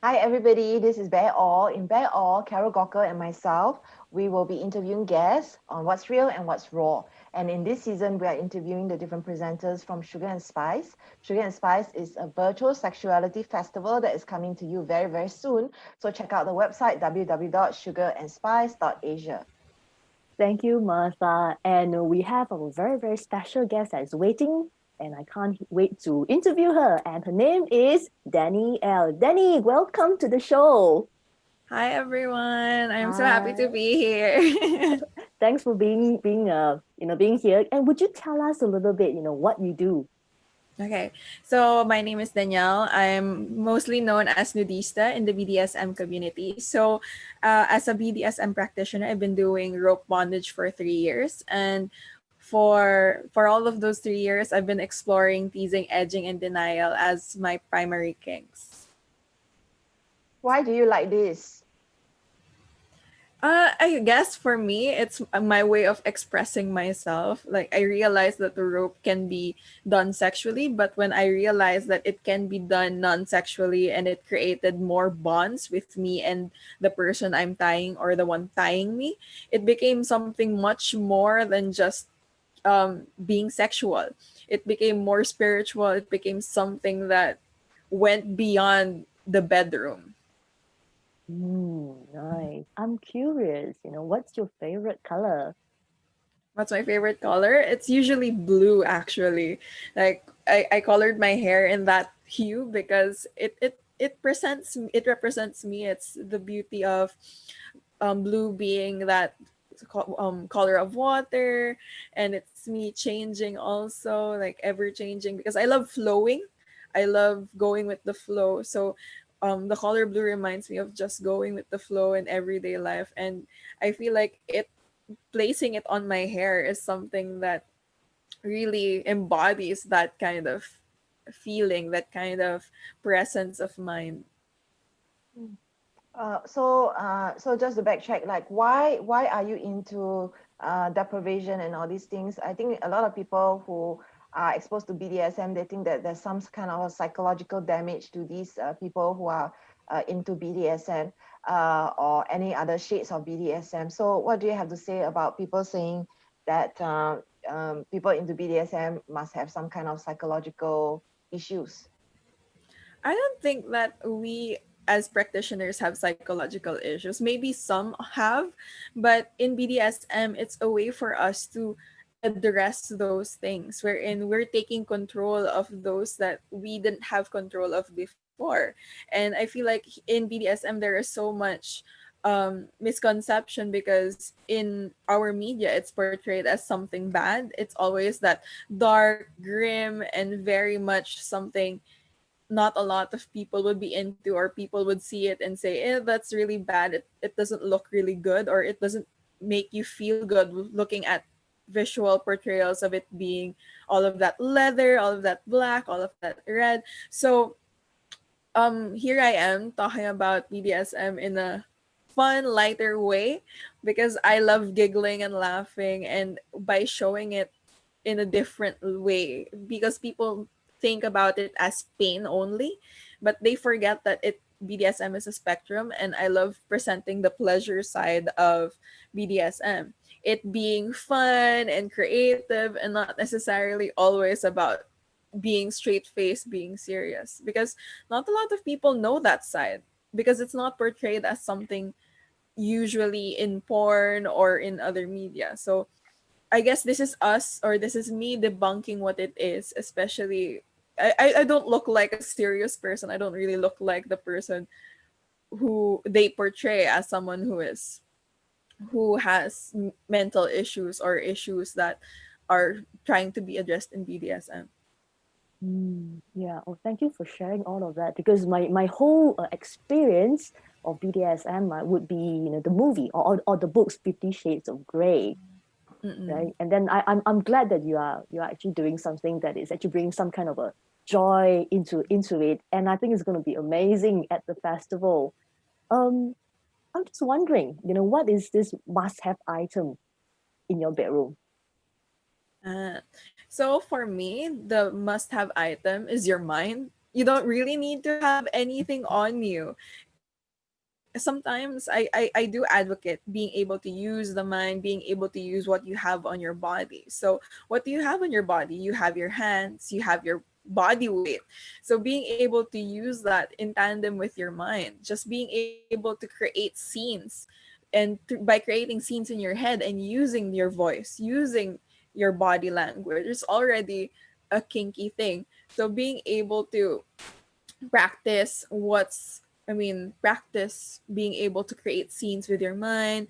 Hi everybody, this is Bear All. In Bear All, Carol Gockel and myself, we will be interviewing guests on what's real and what's raw. And in this season, we are interviewing the different presenters from Sugar and Spice. Sugar and Spice is a virtual sexuality festival that is coming to you very, very soon. So check out the website www.sugarandspice.asia. Thank you, Martha. And we have a very, very special guest that is waiting, and I can't wait to interview her. And her name is Dani Elle. Dani, welcome to the show. Hi everyone. I'm so happy to Hi. be here. Thanks for being here. And would you tell us a little bit, what you do? Okay. So my name is Danielle. I'm mostly known as Nudista in the BDSM community. So as a BDSM practitioner, I've been doing rope bondage for 3 years. And for all of those 3 years, I've been exploring teasing, edging, and denial as my primary kinks. Why do you like this? I guess for me, it's my way of expressing myself. Like, I realized that the rope can be done sexually, but when I realized that it can be done non sexually and it created more bonds with me and the person I'm tying or the one tying me, it became something much more than just being sexual. It became more spiritual, it became something that went beyond the bedroom. Nice. I'm curious, what's your favorite color? What's my favorite color? It's usually blue actually. Like I colored my hair in that hue because it represents me. It's the beauty of blue being that color of water, and it's me changing also, like ever changing, because I love flowing. I love going with the flow. So the color blue reminds me of just going with the flow in everyday life, and I feel like it placing it on my hair is something that really embodies that kind of feeling, that kind of presence of mind. So just to backtrack, like why are you into deprivation and all these things? I think a lot of people who are exposed to BDSM, they think that there's some kind of a psychological damage to these people who are into BDSM or any other shades of BDSM. So what do you have to say about people saying that people into BDSM must have some kind of psychological issues? I don't think that we as practitioners have psychological issues. Maybe some have, but in BDSM, it's a way for us to address those things wherein we're taking control of those that we didn't have control of before. And I feel like in BDSM, there is so much misconception because in our media, it's portrayed as something bad. It's always that dark, grim, and very much something not a lot of people would be into, or people would see it and say, that's really bad. It doesn't look really good, or it doesn't make you feel good looking at visual portrayals of it being all of that leather, all of that black, all of that red. So here I am talking about BDSM in a fun, lighter way because I love giggling and laughing, and by showing it in a different way, because people think about it as pain only, but they forget that it BDSM is a spectrum, and I love presenting the pleasure side of BDSM. It being fun and creative and not necessarily always about being straight faced, being serious, because not a lot of people know that side because it's not portrayed as something usually in porn or in other media. So I guess this is us, or this is me debunking what it is, especially I don't look like a serious person. I don't really look like the person who they portray as someone who has mental issues or issues that are trying to be addressed in BDSM. Yeah. Oh, thank you for sharing all of that because my whole experience of BDSM would be the movie or the books 50 Shades of Grey, Mm-mm. right? And then I'm glad that you are actually doing something that is actually bringing some kind of a joy into it, and I think it's going to be amazing at the festival. Um, I'm just wondering, what is this must-have item in your bedroom? So for me, the must-have item is your mind. You don't really need to have anything on you. Sometimes I do advocate being able to use the mind, being able to use what you have on your body. So what do you have on your body? You have your hands, you have your body weight. So being able to use that in tandem with your mind, just being able to create scenes, and by creating scenes in your head and using your voice, using your body language, it's already a kinky thing. So being able to practice what's practice being able to create scenes with your mind,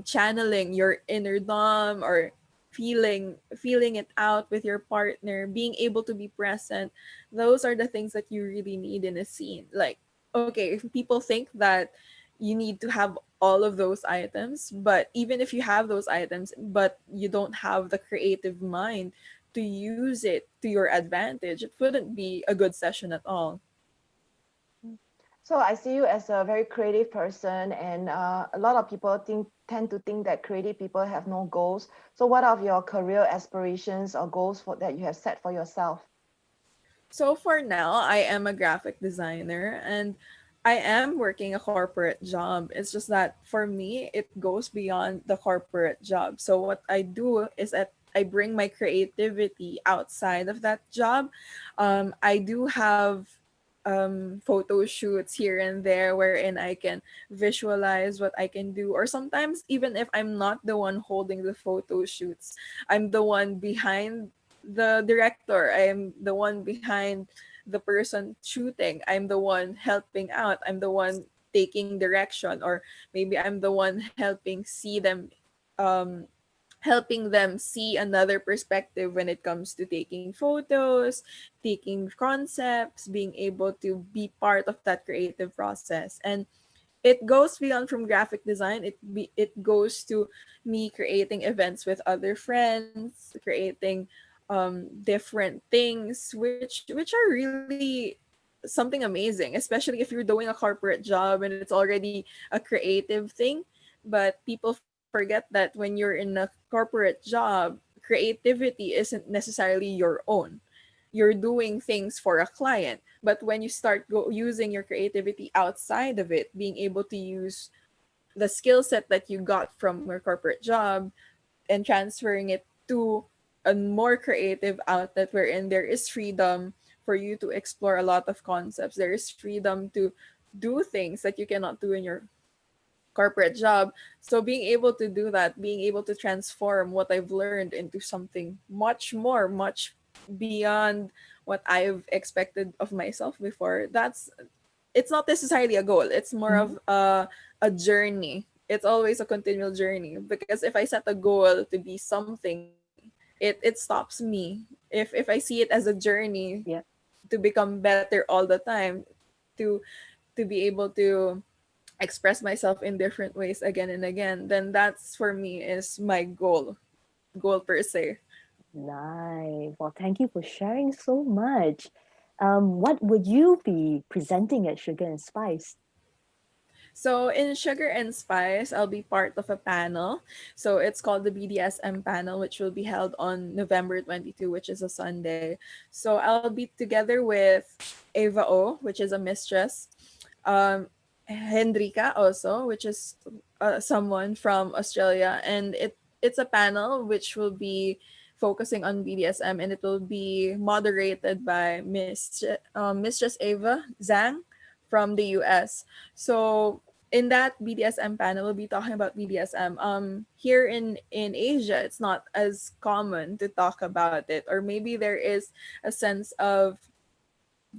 channeling your inner dom, or feeling it out with your partner, being able to be present. Those are the things that you really need in a scene. Like, okay, if people think that you need to have all of those items, but even if you have those items but you don't have the creative mind to use it to your advantage, it wouldn't be a good session at all. So I see you as a very creative person, and a lot of people tend to think that creative people have no goals. So what are your career aspirations or goals for that you have set for yourself? So for now, I am a graphic designer, and I am working a corporate job. It's just that for me, it goes beyond the corporate job. So what I do is that I bring my creativity outside of that job. I do have photo shoots here and there wherein I can visualize what I can do. Or sometimes, even if I'm not the one holding the photo shoots, I'm the one behind the director. I am the one behind the person shooting. I'm the one helping out. I'm the one taking direction, or maybe I'm the one um helping them see another perspective when it comes to taking photos, taking concepts, being able to be part of that creative process. And it goes beyond from graphic design. It goes to me creating events with other friends, creating different things which are really something amazing, especially if you're doing a corporate job and it's already a creative thing. But people forget that when you're in a corporate job, creativity isn't necessarily your own. You're doing things for a client, but when you start using your creativity outside of it, being able to use the skill set that you got from your corporate job and transferring it to a more creative outlet wherein there is freedom for you to explore a lot of concepts. There is freedom to do things that you cannot do in your corporate job. So being able to do that, being able to transform what I've learned into something much more, much beyond what I've expected of myself before, that's it's not necessarily a goal. It's more Mhm. of a journey. It's always a continual journey, because if I set a goal to be something, it stops me. If I see it as a journey Yeah. to become better all the time, to be able to express myself in different ways again and again, then that's for me is my goal per se. Nice. Well, thank you for sharing so much. What would you be presenting at Sugar and Spice? So in Sugar and Spice, I'll be part of a panel. So it's called the BDSM panel, which will be held on November 22, which is a Sunday. So I'll be together with Ava O, which is a mistress, um, Hendrika also, which is someone from Australia, and it's a panel which will be focusing on BDSM, and it will be moderated by Mistress Ava Zhang from the US. So in that BDSM panel, we'll be talking about BDSM. Here in Asia, it's not as common to talk about it, or maybe there is a sense of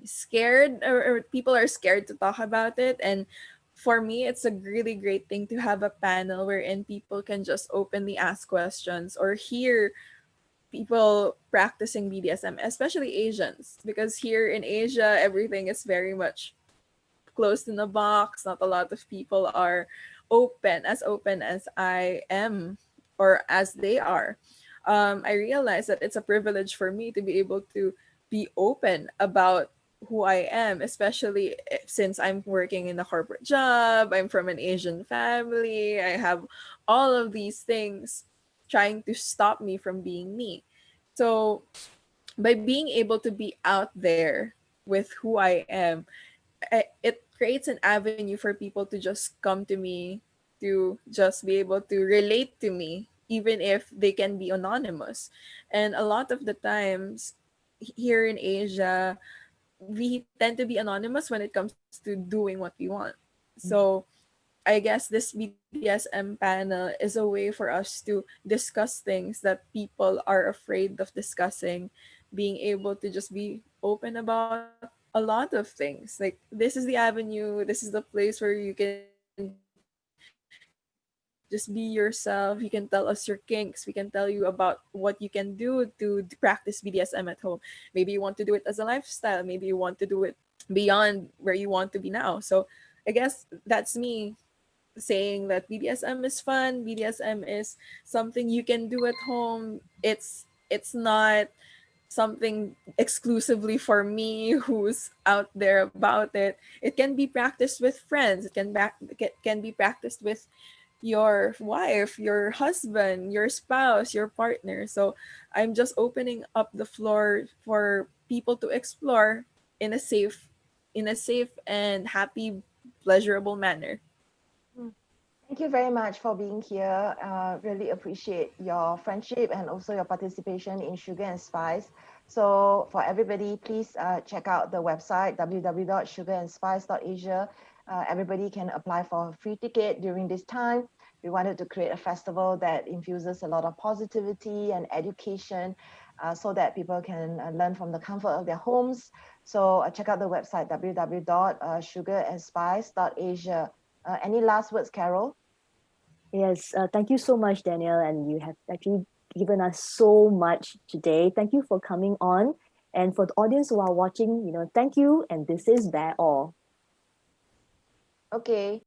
scared, or people are scared to talk about it. And for me, it's a really great thing to have a panel wherein people can just openly ask questions or hear people practicing BDSM, especially Asians, because here in Asia, everything is very much closed in a box. Not a lot of people are open as I am or as they are. I realize that it's a privilege for me to be able to be open about who I am, especially since I'm working in a corporate job. I'm from an Asian family. I have all of these things trying to stop me from being me. So by being able to be out there, with who I am, it creates an avenue for people to just come to me, to just be able to relate to me, even if they can be anonymous. And a lot of the times here in Asia, we tend to be anonymous when it comes to doing what we want. So I guess this BDSM panel is a way for us to discuss things that people are afraid of discussing, being able to just be open about a lot of things. Like, this is the avenue, this is the place where you can just be yourself. You can tell us your kinks. We can tell you about what you can do to practice BDSM at home. Maybe you want to do it as a lifestyle. Maybe you want to do it beyond where you want to be now. So I guess that's me saying that BDSM is fun. BDSM is something you can do at home. It's not something exclusively for me who's out there about it. It can be practiced with friends. It can be practiced with your wife, your husband, your spouse, your partner. So I'm just opening up the floor for people to explore in a safe and happy, pleasurable manner. Mm. Thank you very much for being here. Really appreciate your friendship and also your participation in Sugar and Spice. So for everybody, please check out the website www.sugarandspice.asia. Everybody can apply for a free ticket during this time. We wanted to create a festival that infuses a lot of positivity and education so that people can learn from the comfort of their homes. So check out the website www.sugarandspice.asia. Any last words, Carol? Yes, thank you so much, Danielle, and you have actually given us so much today. Thank you for coming on. And for the audience who are watching, thank you. And this is Bear All. Okay.